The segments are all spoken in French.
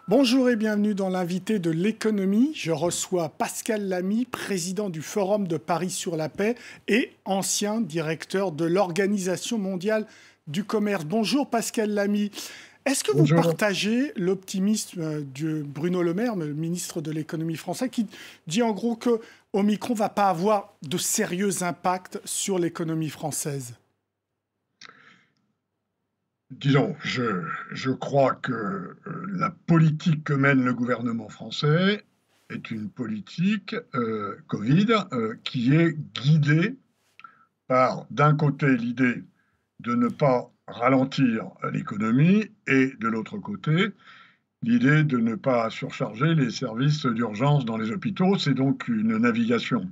Bonjour et bienvenue dans l'invité de l'économie. Je reçois Pascal Lamy, président du Forum de Paris sur la paix et ancien directeur de l'Organisation mondiale du commerce. Bonjour Pascal Lamy. Est-ce que vous Bonjour. partagez l'optimisme de Bruno Le Maire, le ministre de l'économie français, qui dit en gros que Omicron ne va pas avoir de sérieux impacts sur l'économie française? Disons, je crois que la politique que mène le gouvernement français est une politique Covid qui est guidée par, d'un côté, l'idée de ne pas ralentir l'économie et, de l'autre côté, l'idée de ne pas surcharger les services d'urgence dans les hôpitaux. C'est donc une navigation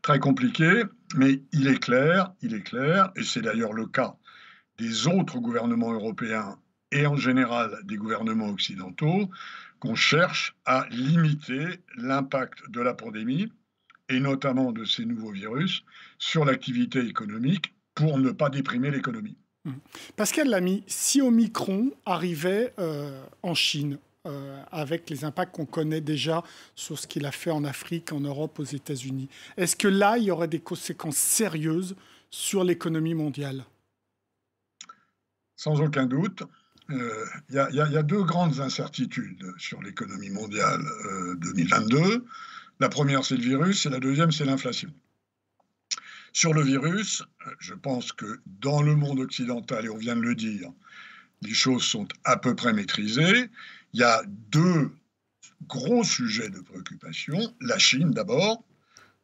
très compliquée, mais il est clair, et c'est d'ailleurs le cas des autres gouvernements européens et en général des gouvernements occidentaux, qu'on cherche à limiter l'impact de la pandémie et notamment de ces nouveaux virus sur l'activité économique pour ne pas déprimer l'économie. Pascal Lamy, si Omicron arrivait en Chine, avec les impacts qu'on connaît déjà sur ce qu'il a fait en Afrique, en Europe, aux États-Unis, est-ce que là, il y aurait des conséquences sérieuses sur l'économie mondiale? Sans aucun doute, il y a deux grandes incertitudes sur l'économie mondiale 2022. La première, c'est le virus, et la deuxième, c'est l'inflation. Sur le virus, je pense que dans le monde occidental, et on vient de le dire, les choses sont à peu près maîtrisées. Il y a deux gros sujets de préoccupation. La Chine d'abord,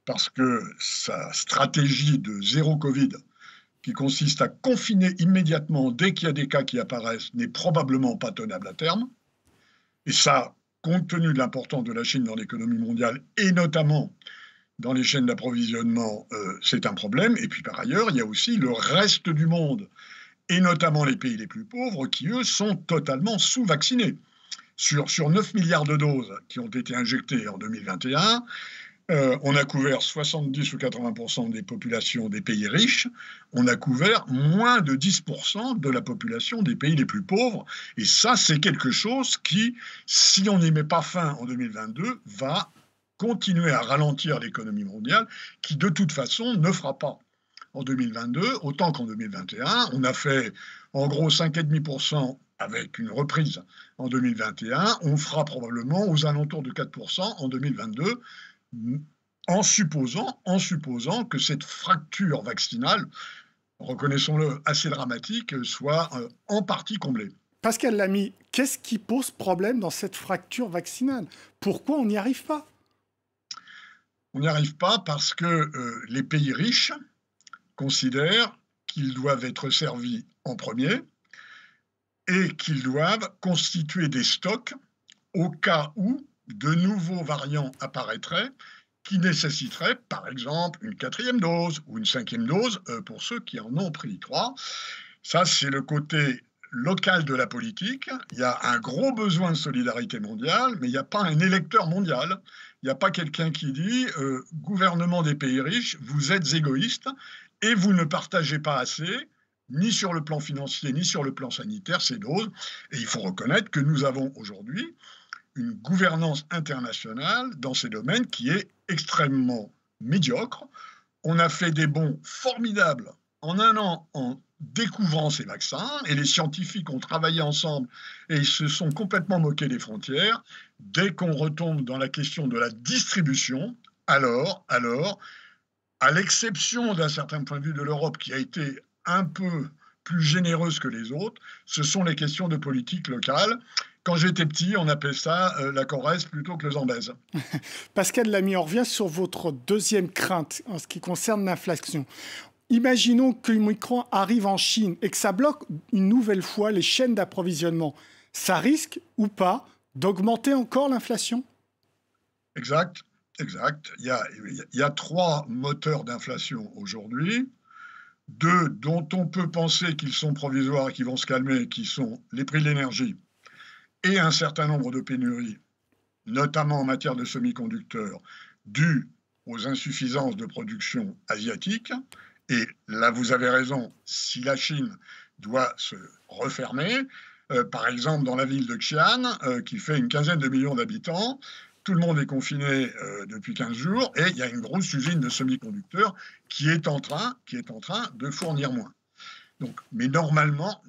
parce que sa stratégie de zéro Covid, qui consiste à confiner immédiatement dès qu'il y a des cas qui apparaissent, n'est probablement pas tenable à terme. Et ça, compte tenu de l'importance de la Chine dans l'économie mondiale, et notamment dans les chaînes d'approvisionnement, c'est un problème. Et puis par ailleurs, il y a aussi le reste du monde, et notamment les pays les plus pauvres, qui, eux, sont totalement sous-vaccinés. Sur 9 milliards de doses qui ont été injectées en 2021, on a couvert 70 ou 80% des populations des pays riches, on a couvert moins de 10% de la population des pays les plus pauvres. Et ça, c'est quelque chose qui, si on n'y met pas fin en 2022, va continuer à ralentir l'économie mondiale, qui de toute façon ne fera pas en 2022 autant qu'en 2021. On a fait en gros 5,5% avec une reprise en 2021. On fera probablement aux alentours de 4% en 2022, en supposant que cette fracture vaccinale, reconnaissons-le, assez dramatique, soit en partie comblée. Pascal Lamy, qu'est-ce qui pose problème dans cette fracture vaccinale? Pourquoi on n'y arrive pas? On n'y arrive pas parce que les pays riches considèrent qu'ils doivent être servis en premier et qu'ils doivent constituer des stocks au cas où de nouveaux variants apparaîtraient qui nécessiteraient, par exemple, une quatrième dose ou une cinquième dose pour ceux qui en ont pris 3. Ça, c'est le côté local de la politique. Il y a un gros besoin de solidarité mondiale, mais il n'y a pas un électeur mondial. Il n'y a pas quelqu'un qui dit gouvernement des pays riches, vous êtes égoïstes et vous ne partagez pas assez, ni sur le plan financier, ni sur le plan sanitaire, ces doses. Et il faut reconnaître que nous avons aujourd'hui une gouvernance internationale dans ces domaines qui est extrêmement médiocre. On a fait des bonds formidables en un an en découvrant ces vaccins, et les scientifiques ont travaillé ensemble et ils se sont complètement moqués des frontières. Dès qu'on retombe dans la question de la distribution, alors, à l'exception d'un certain point de vue de l'Europe qui a été un peu plus généreuse que les autres, ce sont les questions de politique locale. Quand j'étais petit, on appelait ça la Corrèze plutôt que le Zambèze. Pascal Lamy, on revient sur votre deuxième crainte en ce qui concerne l'inflation. Imaginons que Omicron arrive en Chine et que ça bloque une nouvelle fois les chaînes d'approvisionnement. Ça risque ou pas d'augmenter encore l'inflation? Exact. Il y a 3 moteurs d'inflation aujourd'hui. 2 dont on peut penser qu'ils sont provisoires et qui vont se calmer, qui sont les prix de l'énergie et un certain nombre de pénuries, notamment en matière de semi-conducteurs, dues aux insuffisances de production asiatique. Et là, vous avez raison, si la Chine doit se refermer, Par exemple, dans la ville de Xi'an, qui fait une quinzaine de millions d'habitants, tout le monde est confiné depuis 15 jours et il y a une grosse usine de semi-conducteurs qui est en train de fournir moins. Donc, mais normalement,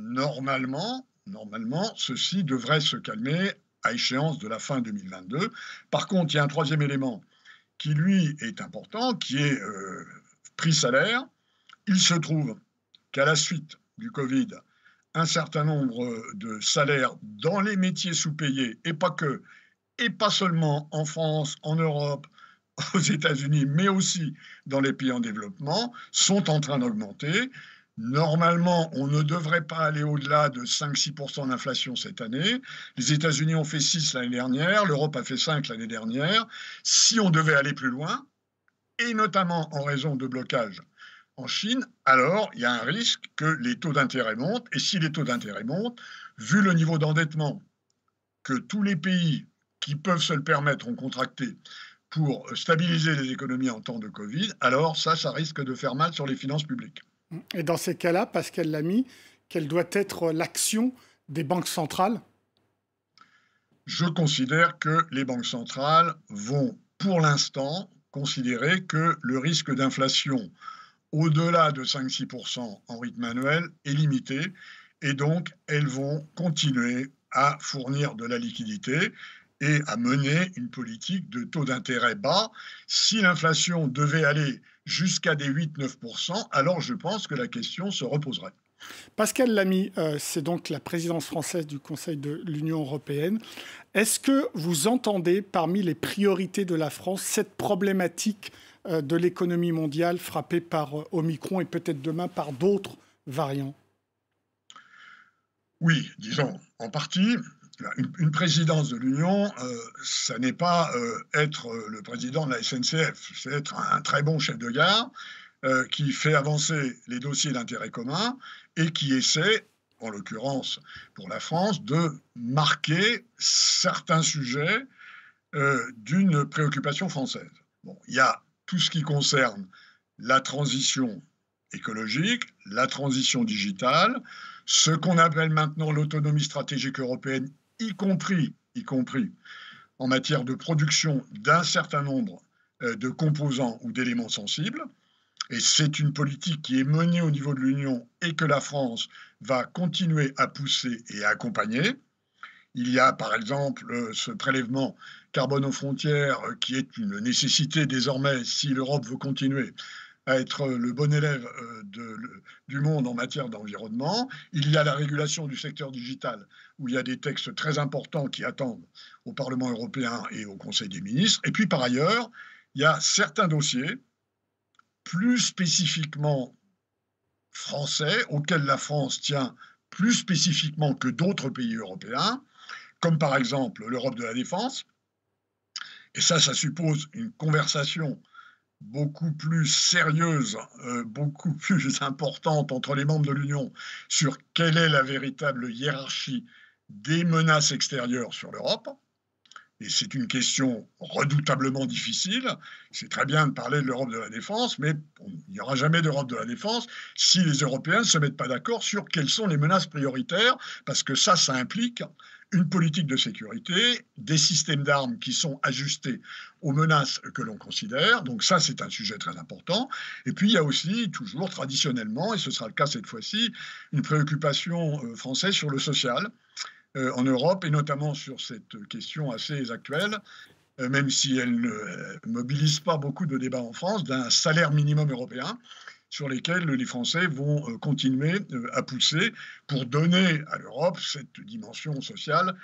ceci devrait se calmer à échéance de la fin 2022. Par contre, il y a un troisième élément qui, lui, est important, qui est prix salaire. Il se trouve qu'à la suite du Covid, un certain nombre de salaires dans les métiers sous-payés, et pas que, et pas seulement en France, en Europe, aux États-Unis, mais aussi dans les pays en développement, sont en train d'augmenter. Normalement, on ne devrait pas aller au-delà de 5-6% d'inflation cette année. Les États-Unis ont fait 6 l'année dernière, l'Europe a fait 5 l'année dernière. Si on devait aller plus loin, et notamment en raison de blocages en Chine, alors il y a un risque que les taux d'intérêt montent. Et si les taux d'intérêt montent, vu le niveau d'endettement que tous les pays qui peuvent se le permettre ont contracté pour stabiliser les économies en temps de Covid, alors ça risque de faire mal sur les finances publiques. Et dans ces cas-là, Pascal Lamy, quelle doit être l'action des banques centrales? Je considère que les banques centrales vont, pour l'instant, considérer que le risque d'inflation au-delà de 5-6% en rythme annuel est limité et donc elles vont continuer à fournir de la liquidité et à mener une politique de taux d'intérêt bas. Si l'inflation devait aller jusqu'à des 8-9%, alors je pense que la question se reposerait. Pascal Lamy, c'est donc la présidence française du Conseil de l'Union européenne. Est-ce que vous entendez parmi les priorités de la France cette problématique de l'économie mondiale frappée par Omicron et peut-être demain par d'autres variants? Oui, disons, en partie. Une présidence de l'Union, ça n'est pas être le président de la SNCF, c'est être un très bon chef de gare qui fait avancer les dossiers d'intérêt commun et qui essaie, en l'occurrence pour la France, de marquer certains sujets d'une préoccupation française. Bon, il y a tout ce qui concerne la transition écologique, la transition digitale, ce qu'on appelle maintenant l'autonomie stratégique européenne, y compris en matière de production d'un certain nombre de composants ou d'éléments sensibles. Et c'est une politique qui est menée au niveau de l'Union et que la France va continuer à pousser et à accompagner. Il y a par exemple ce prélèvement carbone aux frontières qui est une nécessité désormais si l'Europe veut continuer à être le bon élève du monde en matière d'environnement. Il y a la régulation du secteur digital, où il y a des textes très importants qui attendent au Parlement européen et au Conseil des ministres. Et puis par ailleurs, il y a certains dossiers plus spécifiquement français, auxquels la France tient plus spécifiquement que d'autres pays européens, comme par exemple l'Europe de la défense. Et ça suppose une conversation beaucoup plus sérieuse, beaucoup plus importante entre les membres de l'Union sur quelle est la véritable hiérarchie des menaces extérieures sur l'Europe. Et c'est une question redoutablement difficile. C'est très bien de parler de l'Europe de la défense, mais il n'y aura jamais d'Europe de la défense si les Européens ne se mettent pas d'accord sur quelles sont les menaces prioritaires, parce que ça implique une politique de sécurité, des systèmes d'armes qui sont ajustés aux menaces que l'on considère. Donc ça, c'est un sujet très important. Et puis, il y a aussi, toujours traditionnellement, et ce sera le cas cette fois-ci, une préoccupation française sur le social en Europe, et notamment sur cette question assez actuelle, même si elle ne mobilise pas beaucoup de débats en France, d'un salaire minimum européen, sur lesquels les Français vont continuer à pousser pour donner à l'Europe cette dimension sociale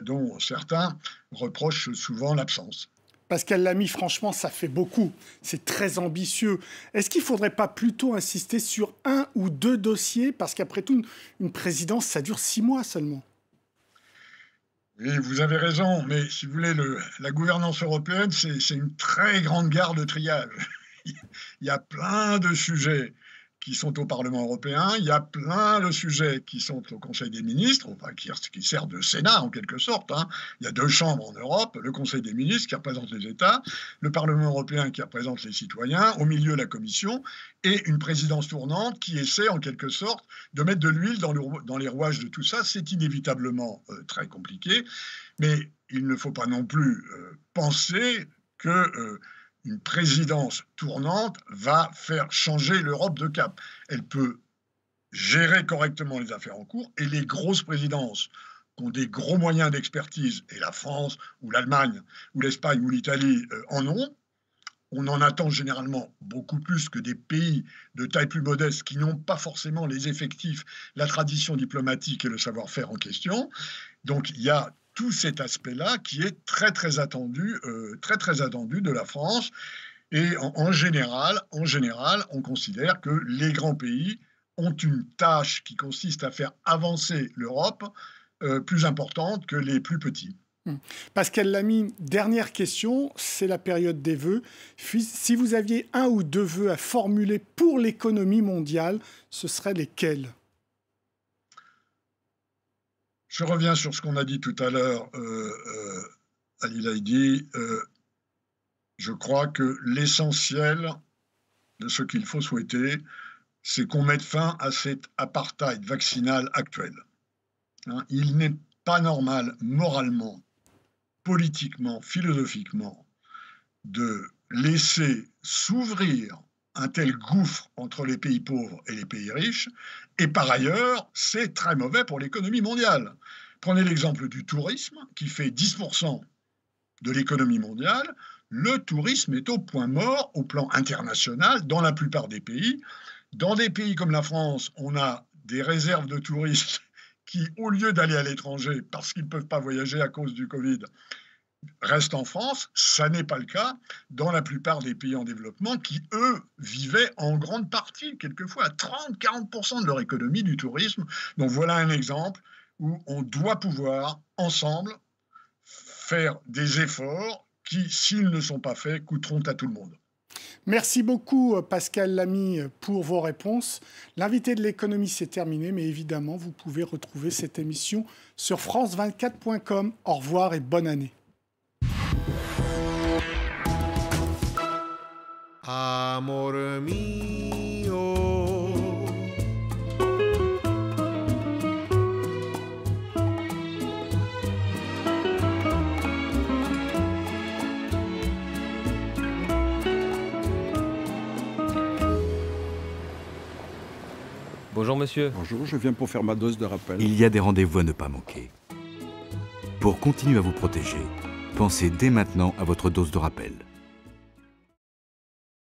dont certains reprochent souvent l'absence. Pascal Lamy, franchement, ça fait beaucoup. C'est très ambitieux. Est-ce qu'il ne faudrait pas plutôt insister sur un ou deux dossiers? Parce qu'après tout, une présidence, ça dure 6 mois seulement. Oui, vous avez raison, mais si vous voulez, la gouvernance européenne, c'est une très grande gare de triage. Il y a plein de sujets qui sont au Parlement européen, il y a plein de sujets qui sont au Conseil des ministres, enfin, qui servent de Sénat en quelque sorte. Hein. Il y a 2 chambres en Europe, le Conseil des ministres qui représente les États, le Parlement européen qui représente les citoyens, au milieu la Commission, et une présidence tournante qui essaie en quelque sorte de mettre de l'huile dans les rouages de tout ça. C'est inévitablement très compliqué, mais il ne faut pas non plus penser que une présidence tournante va faire changer l'Europe de cap. Elle peut gérer correctement les affaires en cours, et les grosses présidences qui ont des gros moyens d'expertise, et la France, ou l'Allemagne, ou l'Espagne, ou l'Italie en ont. On en attend généralement beaucoup plus que des pays de taille plus modeste qui n'ont pas forcément les effectifs, la tradition diplomatique et le savoir-faire en question. Donc il y a tout cet aspect-là qui est très très attendu de la France. Et en général, on considère que les grands pays ont une tâche qui consiste à faire avancer l'Europe plus importante que les plus petits. Pascal Lamy, dernière question, c'est la période des vœux. Si vous aviez 1 ou 2 vœux à formuler pour l'économie mondiale, ce seraient lesquels ? Je reviens sur ce qu'on a dit tout à l'heure, Ali Laïdi. Je crois que l'essentiel de ce qu'il faut souhaiter, c'est qu'on mette fin à cet apartheid vaccinal actuel. Hein, il n'est pas normal, moralement, politiquement, philosophiquement, de laisser s'ouvrir un tel gouffre entre les pays pauvres et les pays riches, et par ailleurs, c'est très mauvais pour l'économie mondiale. Prenez l'exemple du tourisme, qui fait 10% de l'économie mondiale. Le tourisme est au point mort au plan international dans la plupart des pays. Dans des pays comme la France, on a des réserves de touristes qui, au lieu d'aller à l'étranger, parce qu'ils ne peuvent pas voyager à cause du Covid, restent en France. Ça n'est pas le cas dans la plupart des pays en développement qui, eux, vivaient en grande partie, quelquefois à 30-40% de leur économie du tourisme. Donc voilà un exemple où on doit pouvoir, ensemble, faire des efforts qui, s'ils ne sont pas faits, coûteront à tout le monde. Merci beaucoup Pascal Lamy pour vos réponses. L'invité de l'économie, c'est terminé, mais évidemment, vous pouvez retrouver cette émission sur france24.com. Au revoir et bonne année. Amor mio. Bonjour monsieur. Bonjour, je viens pour faire ma dose de rappel. Il y a des rendez-vous à ne pas manquer. Pour continuer à vous protéger, pensez dès maintenant à votre dose de rappel.